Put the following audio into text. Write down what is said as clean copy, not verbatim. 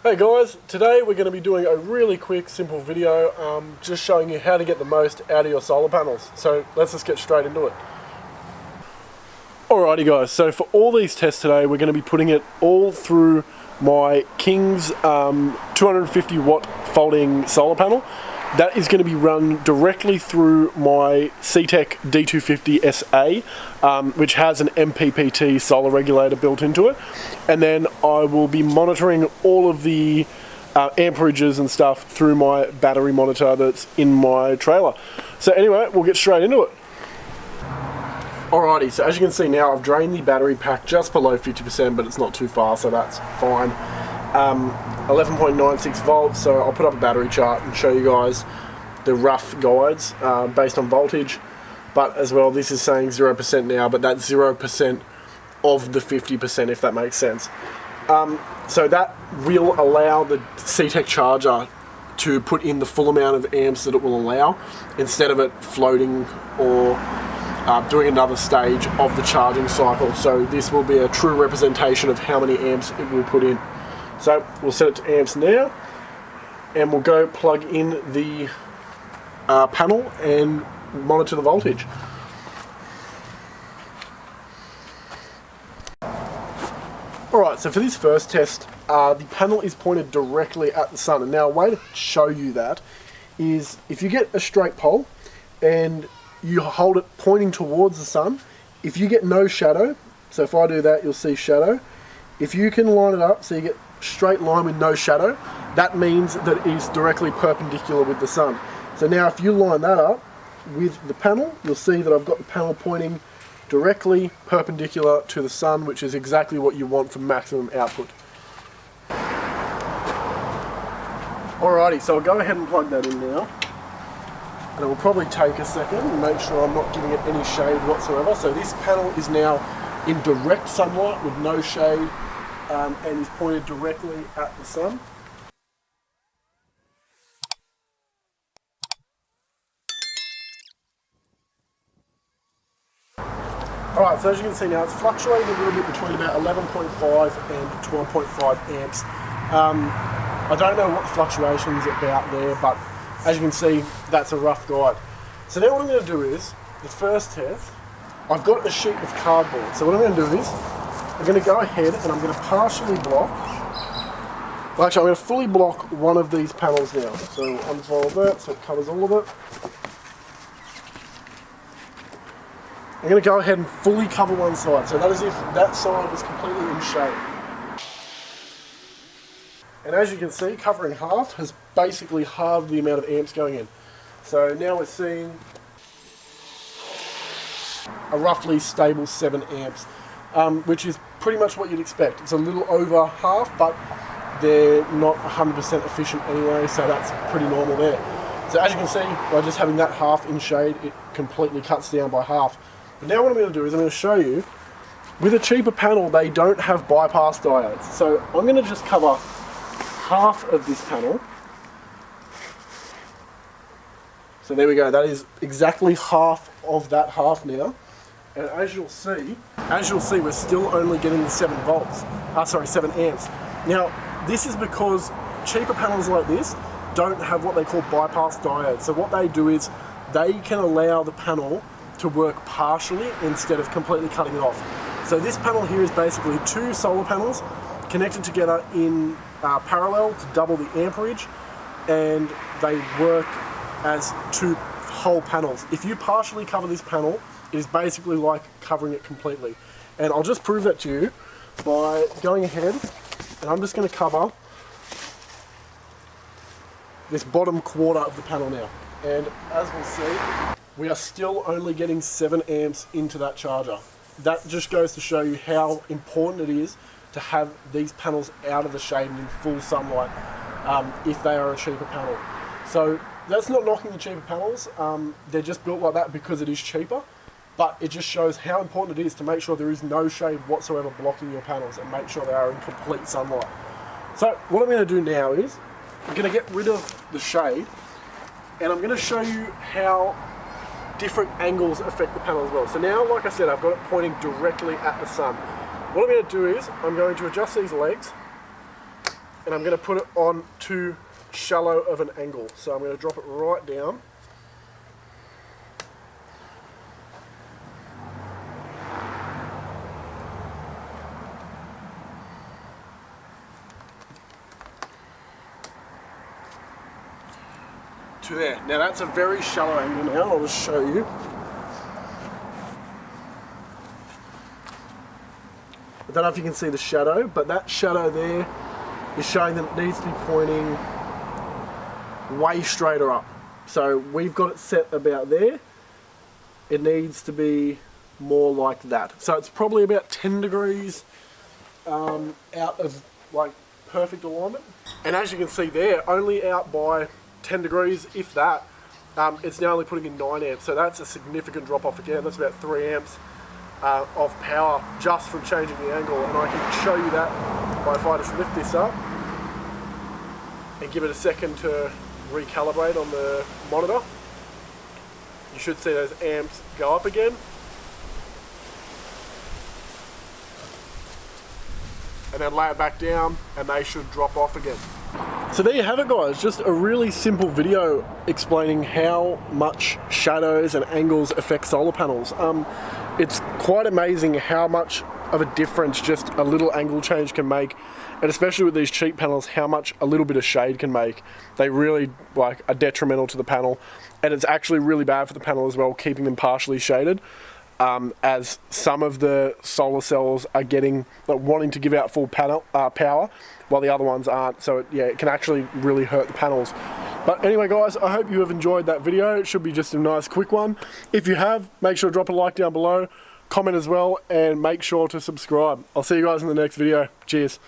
Hey guys, today we're going to be doing a really quick, simple video just showing you how to get the most out of your solar panels. So let's just get straight into it. Alrighty guys, so for all these tests today, we're going to be putting it all through my King's 250 watt folding solar panel. That is going to be run directly through my CTEC D250 SA, which has an MPPT solar regulator built into it. And then I will be monitoring all of the amperages and stuff through my battery monitor that's in my trailer. So anyway, we'll get straight into it. Alrighty, so as you can see now, I've drained the battery pack just below 50%, but it's not too far, so that's fine. 11.96 volts, so I'll put up a battery chart and show you guys the rough guides based on voltage. But as well, this is saying 0% now, but that's 0% of the 50%, if that makes sense. So that will allow the CTEC charger to put in the full amount of amps that it will allow, instead of it floating or doing another stage of the charging cycle. So this will be a true representation of how many amps it will put in. So we'll set it to amps now, and we'll go plug in the panel and monitor the voltage. Alright, so for this first test, the panel is pointed directly at the sun. And now a way to show you that is if you get a straight pole and you hold it pointing towards the sun, if you get no shadow, so if I do that, you'll see shadow. If you can line it up so you get straight line with no shadow, that means that it is directly perpendicular with the sun. So now if you line that up with the panel, you'll see that I've got the panel pointing directly perpendicular to the sun, which is exactly what you want for maximum output. Alrighty, so I'll go ahead and plug that in now. And it will probably take a second and make sure I'm not giving it any shade whatsoever. So this panel is now in direct sunlight with no shade, and is pointed directly at the sun. Alright, so as you can see now, it's fluctuating a little bit between about 11.5 and 12.5 amps. I don't know what the fluctuation's about there, but as you can see, that's a rough guide. So now what I'm going to do is, the first test, I've got a sheet of cardboard. So what I'm going to do is, I'm going to go ahead and I'm going to partially block, well actually I'm going to fully block one of these panels now. So unfold that so it covers all of it. I'm going to go ahead and fully cover one side. So that is if that side is completely in shade. And as you can see, covering half has basically halved the amount of amps going in. So now we're seeing a roughly stable 7 amps, which is pretty much what you'd expect. It's a little over half, but they're not 100% efficient anyway, so that's pretty normal there. So as you can see, by just having that half in shade, it completely cuts down by half. But now what I'm going to do is I'm going to show you, with a cheaper panel, they don't have bypass diodes. So I'm going to just cover half of this panel. So there we go, that is exactly half of that half now. And as you'll see, we're still only getting the 7 amps. Now, this is because cheaper panels like this don't have what they call bypass diodes. So what they do is they can allow the panel to work partially instead of completely cutting it off. So this panel here is basically 2 solar panels connected together in parallel to double the amperage, and they work as 2 whole panels. If you partially cover this panel, it is basically like covering it completely. And I'll just prove that to you by going ahead, and I'm just going to cover this bottom quarter of the panel now. And as we'll see, we are still only getting 7 amps into that charger. That just goes to show you how important it is to have these panels out of the shade and in full sunlight if they are a cheaper panel. So that's not knocking the cheaper panels, they're just built like that because it is cheaper, but it just shows how important it is to make sure there is no shade whatsoever blocking your panels and make sure they are in complete sunlight. So what I'm going to do now is, I'm going to get rid of the shade, and I'm going to show you how different angles affect the panel as well. So now, like I said, I've got it pointing directly at the sun. What I'm going to do is, I'm going to adjust these legs, and I'm going to put it on too shallow of an angle. So I'm going to drop it right down. To there. Now that's a very shallow angle now, I'll just show you. I don't know if you can see the shadow, but that shadow there is showing that it needs to be pointing way straighter up. So we've got it set about there. It needs to be more like that. So it's probably about 10 degrees out of like perfect alignment. And as you can see there, only out by 10 degrees, if that. It's now only putting in 9 amps, so that's a significant drop off again. That's about 3 amps of power just from changing the angle, and I can show you that if I just lift this up and give it a second to recalibrate on the monitor. You should see those amps go up again. And then lay it back down and they should drop off again. So there you have it, guys, just a really simple video explaining how much shadows and angles affect solar panels. It's quite amazing how much of a difference just a little angle change can make, and especially with these cheap panels, how much a little bit of shade can make. They really are detrimental to the panel, and it's actually really bad for the panel as well, keeping them partially shaded. As some of the solar cells are getting, wanting to give out full panel power, while the other ones aren't. So it can actually really hurt the panels. But anyway, guys, I hope you have enjoyed that video. It should be just a nice quick one. If you have, make sure to drop a like down below, comment as well, and make sure to subscribe. I'll see you guys in the next video. Cheers.